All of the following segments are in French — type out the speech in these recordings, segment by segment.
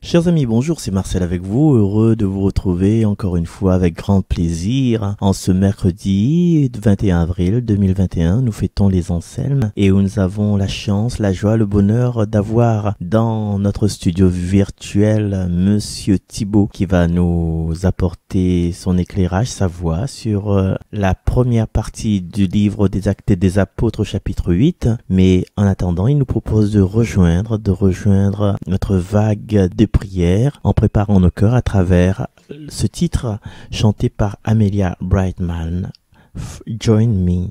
Chers amis, bonjour, c'est Marcel avec vous, heureux de vous retrouver encore une fois avec grand plaisir. En ce mercredi 21 avril 2021, nous fêtons les Anselmes et où nous avons la chance, la joie, le bonheur d'avoir dans notre studio virtuel Monsieur Thibaut qui va nous apporter son éclairage, sa voix sur la première partie du livre des Actes des Apôtres chapitre 8. Mais en attendant, il nous propose de rejoindre notre vague de prière en préparant nos cœurs à travers ce titre chanté par Amelia Brightman, Join Me.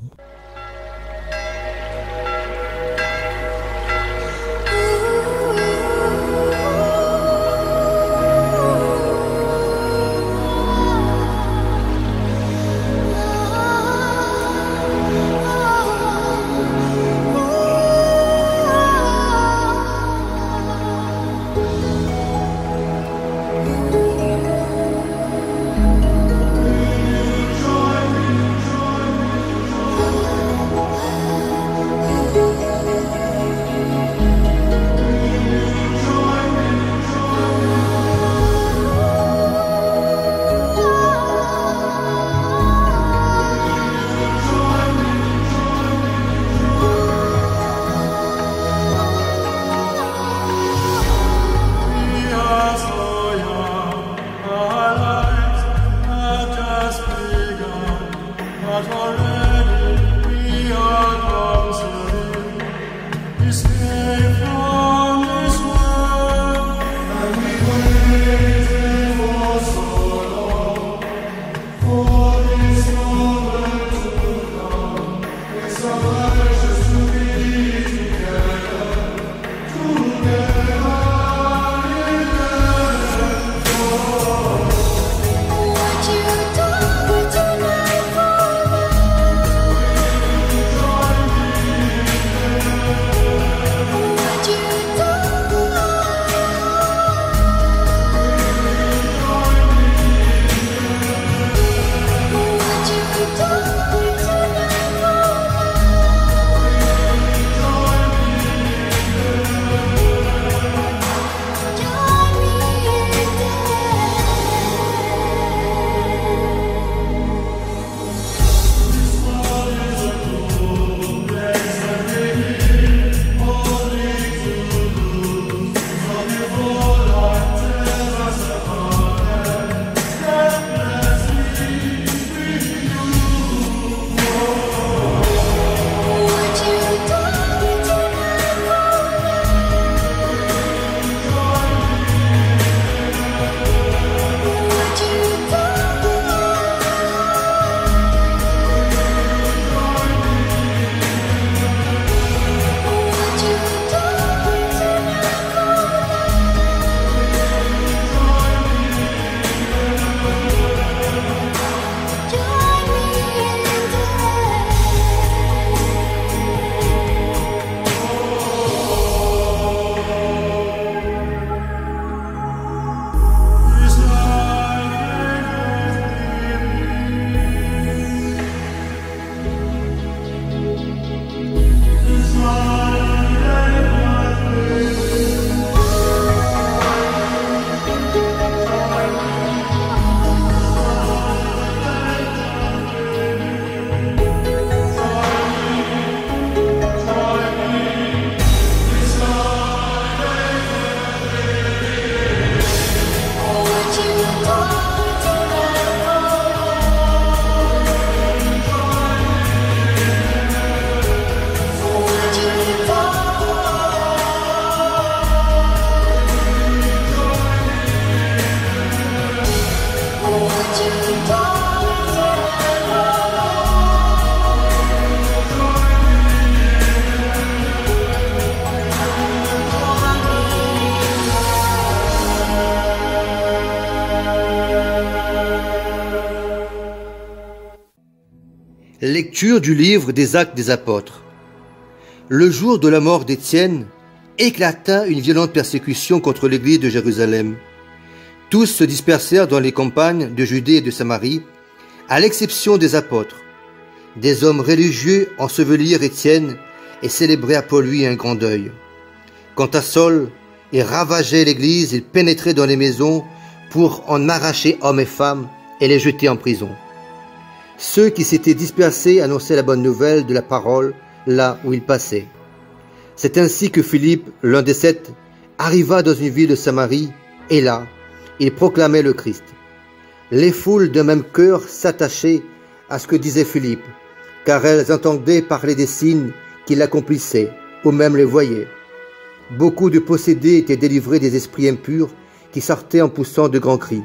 Lecture du livre des Actes des Apôtres. Le jour de la mort d'Étienne, éclata une violente persécution contre l'église de Jérusalem. Tous se dispersèrent dans les campagnes de Judée et de Samarie, à l'exception des apôtres. Des hommes religieux ensevelirent Étienne et célébrèrent pour lui un grand deuil. Quant à Saul, et ravageaient l'église. Ils pénétraient dans les maisons pour en arracher hommes et femmes et les jeter en prison. Ceux qui s'étaient dispersés annonçaient la bonne nouvelle de la parole là où ils passaient. C'est ainsi que Philippe, l'un des 7, arriva dans une ville de Samarie, et là, il proclamait le Christ. Les foules d'un même cœur s'attachaient à ce que disait Philippe, car elles entendaient parler des signes qu'il accomplissait, ou même les voyaient. Beaucoup de possédés étaient délivrés des esprits impurs qui sortaient en poussant de grands cris.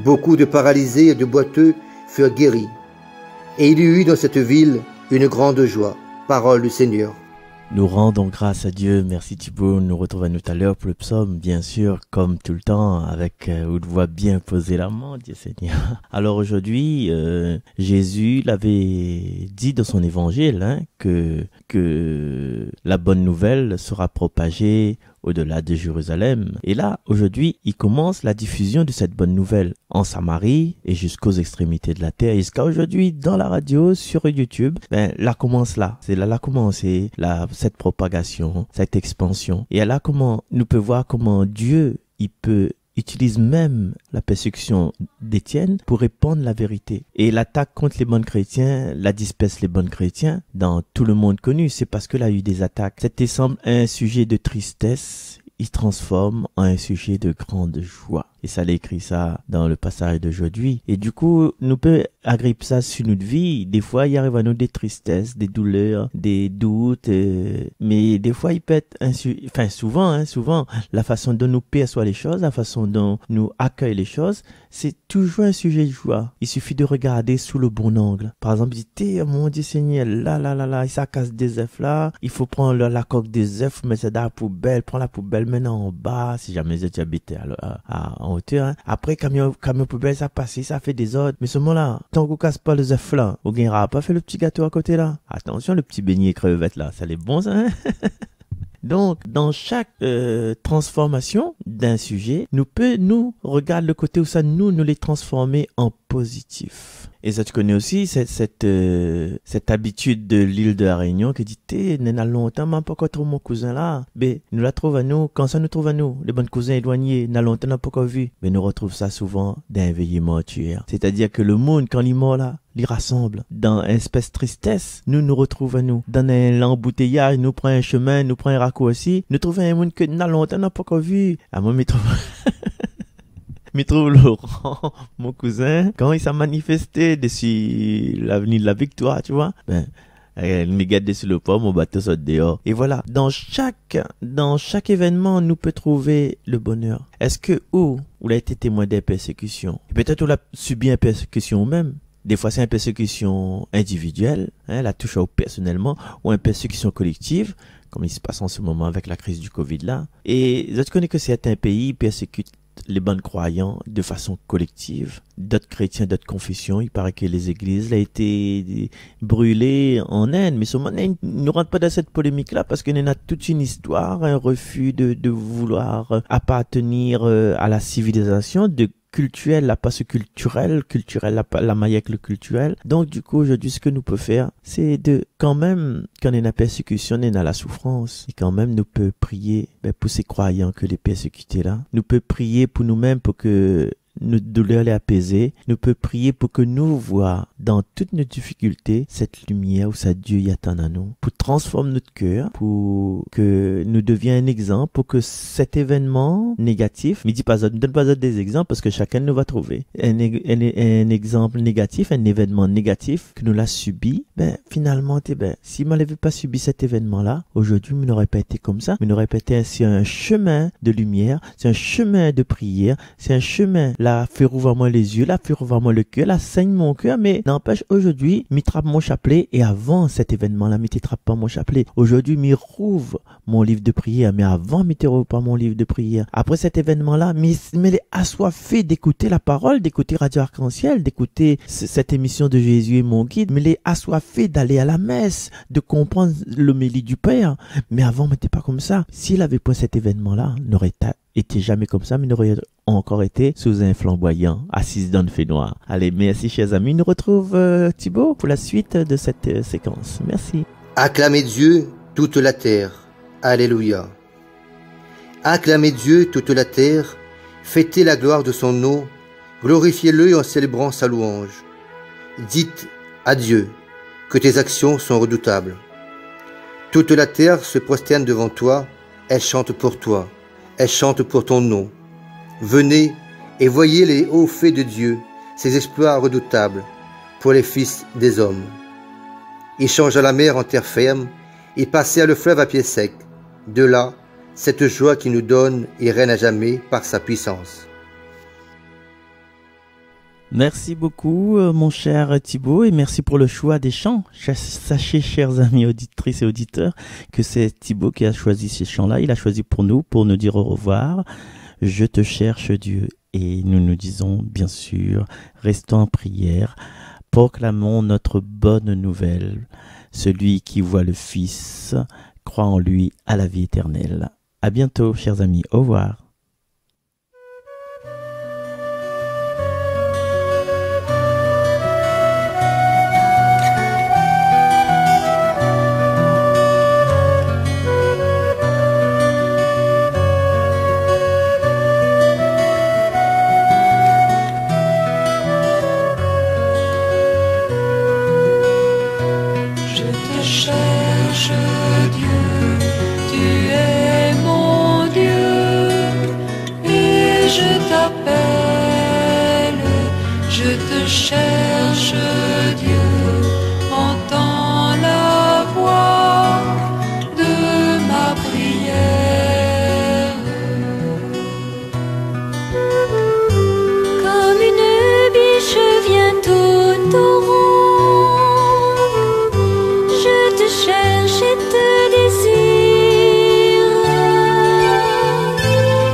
Beaucoup de paralysés et de boiteux furent guéris. Et il y eut dans cette ville une grande joie. Parole du Seigneur. Nous rendons grâce à Dieu. Merci Thibaut. Nous retrouvons tout à l'heure pour le psaume, bien sûr, comme tout le temps, avec une voix bien posée la main, Dieu Seigneur. Alors aujourd'hui, Jésus l'avait dit dans son évangile, que la bonne nouvelle sera propagée au-delà de Jérusalem. Et là, aujourd'hui, il commence la diffusion de cette bonne nouvelle en Samarie et jusqu'aux extrémités de la terre. Et jusqu'à aujourd'hui, dans la radio, sur YouTube, là commence là. C'est là commencé cette propagation, cette expansion. Et là, nous peut voir comment Dieu, utilise même la persécution d'Étienne pour répandre la vérité. Et l'attaque contre les bons chrétiens, la disperse les bons chrétiens dans tout le monde connu. C'est parce que là, il y a eu des attaques. Cet semble un sujet de tristesse, il transforme en un sujet de grande joie. Et ça, il écrit ça dans le passage d'aujourd'hui. Et du coup, nous peut agripper ça sur notre vie. Des fois, il arrive à nous des tristesses, des douleurs, des doutes. Mais des fois, il peut être souvent, la façon dont nous perçoivent les choses, la façon dont nous accueillons les choses, c'est toujours un sujet de joie. Il suffit de regarder sous le bon angle. Par exemple, dit, mon Dieu Seigneur, là, ça casse des œufs là. Il faut prendre la coque des œufs, mettre ça dans la poubelle, prends la poubelle maintenant en bas, si jamais tu habites en hauteur. Après, camion poubelle, ça passe, ça fait des ordres. Mais ce moment-là, tant qu'on casse pas les œufs là, on gagnera pas fait le petit gâteau à côté là. Attention, le petit beignet crevette là, ça l'est bon ça, hein? Donc, dans chaque transformation d'un sujet, nous regarde le côté où ça nous les transformer en positif. Et ça, tu connais aussi cette habitude de l'île de la Réunion qui dit, n'a longtemps, mais pas encore mon cousin là. Mais nous la trouve à nous, quand ça nous trouve à nous, les bons cousins éloignés, n'a longtemps, n'a pas encore vu. Mais nous retrouve ça souvent dans un veillé mortuaire. C'est-à-dire que le monde, quand il est mort là, il rassemble. Dans une espèce de tristesse, nous retrouvons à nous. Dans un embouteillage, nous prenons un chemin, nous prenons un raccourci, nous trouvons un monde que n'a longtemps, n'a pas encore vu. À moi, me trouve Laurent, mon cousin, quand il s'est manifesté dessus l'avenue de la Victoire, tu vois, il me garde dessus le pont, mon bateau saute dehors. Et voilà, dans chaque événement, nous peut trouver le bonheur. Est-ce que où a été témoin des persécutions? Peut-être on a subi une persécution même. Des fois, c'est une persécution individuelle, la touche personnellement, ou une persécution collective, comme il se passe en ce moment avec la crise du Covid là. Et je connais que certains pays persécutent les bons croyants de façon collective. D'autres chrétiens, d'autres confessions, il paraît que les églises ont été brûlées en Inde. Mais seulement, ne rentre pas dans cette polémique-là parce qu'il y en a toute une histoire, un refus de vouloir appartenir à la civilisation, de culturel, là, pas ce culturel, la maille avec le culturel. Donc, du coup, aujourd'hui, ce que nous pouvons faire, c'est quand même, quand on est dans la persécution, on est dans la souffrance. Et quand même, nous pouvons prier, pour ces croyants que les persécutés là. Nous pouvons prier pour nous-mêmes pour que nos douleurs les apaiser. Nous pouvons prier pour que nous voyons dans toutes nos difficultés cette lumière où ça Dieu y attend à nous, pour transformer notre cœur, pour que nous devions un exemple, pour que cet événement négatif, ne donne pas des exemples parce que chacun nous va trouver un exemple négatif, un événement négatif que nous l'a subi. Finalement, si je n'avais pas subi cet événement-là, aujourd'hui, je n'aurais pas été comme ça, mais n'aurait pas été ainsi un chemin de lumière, c'est un chemin de prière, c'est un chemin là, fait rouvrir moi les yeux, là, fait rouvrir moi le cœur, là, saigne mon cœur, mais n'empêche, aujourd'hui, m'y trappe mon chapelet, et avant cet événement-là, m'y trappe pas mon chapelet. Aujourd'hui, m'y rouvre mon livre de prière, mais avant, m'y rouvre pas mon livre de prière. Après cet événement-là, m'y est assoiffé d'écouter la parole, d'écouter Radio Arc-en-Ciel, d'écouter cette émission de Jésus est mon guide, m'y est assoiffé d'aller à la messe, de comprendre l'homélie du Père. Mais avant, m'était pas comme ça. S'il avait pas cet événement-là, n'aurait été jamais comme ça, mais n'aurait encore été sous un flamboyant, assise dans le fait noir. Allez, merci chers amis. Nous retrouve Thibaut pour la suite de cette séquence. Merci. Acclamez Dieu, toute la terre. Alléluia. Acclamez Dieu toute la terre, fêtez la gloire de son nom, glorifiez-le en célébrant sa louange. Dites à Dieu que tes actions sont redoutables. Toute la terre se prosterne devant toi, elle chante pour toi, elle chante pour ton nom. Venez et voyez les hauts faits de Dieu, ses exploits redoutables pour les fils des hommes. Il changea la mer en terre ferme, il passait le fleuve à pied sec. De là, cette joie qui nous donne et règne à jamais par sa puissance. Merci beaucoup, mon cher Thibaut, et merci pour le choix des chants. Sachez, chers amis auditrices et auditeurs, que c'est Thibaut qui a choisi ces chants-là. Il a choisi pour nous dire au revoir. Je te cherche, Dieu. Et nous nous disons, bien sûr, restons en prière, proclamons notre bonne nouvelle. Celui qui voit le Fils croit en lui à la vie éternelle. À bientôt, chers amis. Au revoir. Cherche Dieu, entends la voix de ma prière. Comme une biche vient au torrent, je te cherche et te désire.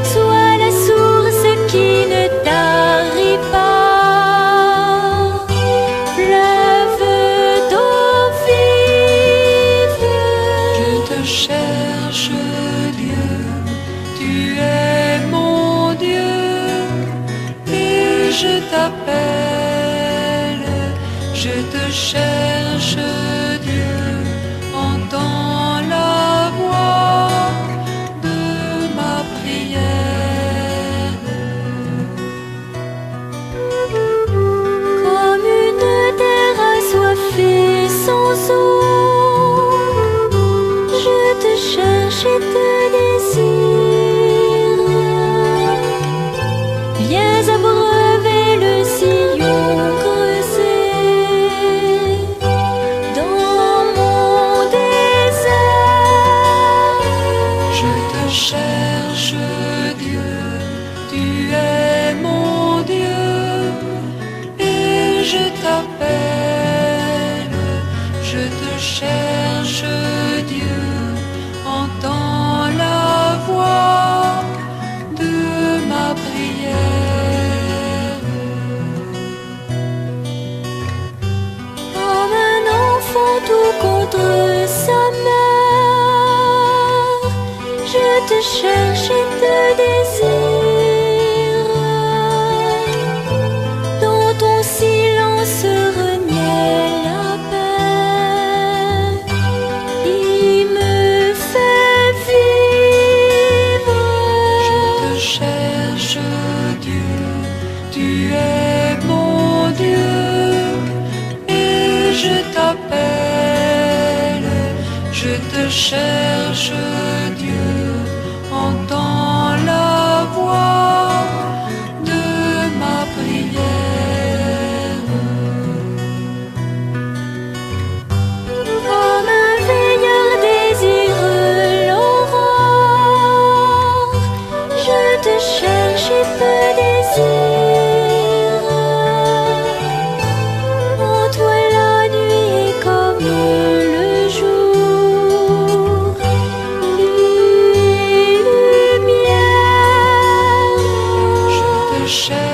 Sois la source qui ne tarit pas. Cherche Dieu, tu es mon Dieu, et je t'appelle, je te cherche Dieu, entends la voix de ma prière. Comme une terre assoiffée sans eau, cherche et te désire. Viens abreuver le sillon creusé dans mon désert. Je te cherche Dieu, tu es mon Dieu, et je t'appelle, je te cherche Dieu. Entends la voix de ma prière. Comme un enfant tout contre sa mère, je te cherche et te désire. Dans ton silence renaît la paix qui me fait vivre. Je te cherche Dieu, tu es mon Dieu, et je t'appelle, je te cherche Dieu, entends la voix de ma prière. Comme un veilleur désire l'aurore, je te cherche et te désire. En toi la nuit est comme le jour, lumière. Je te cherche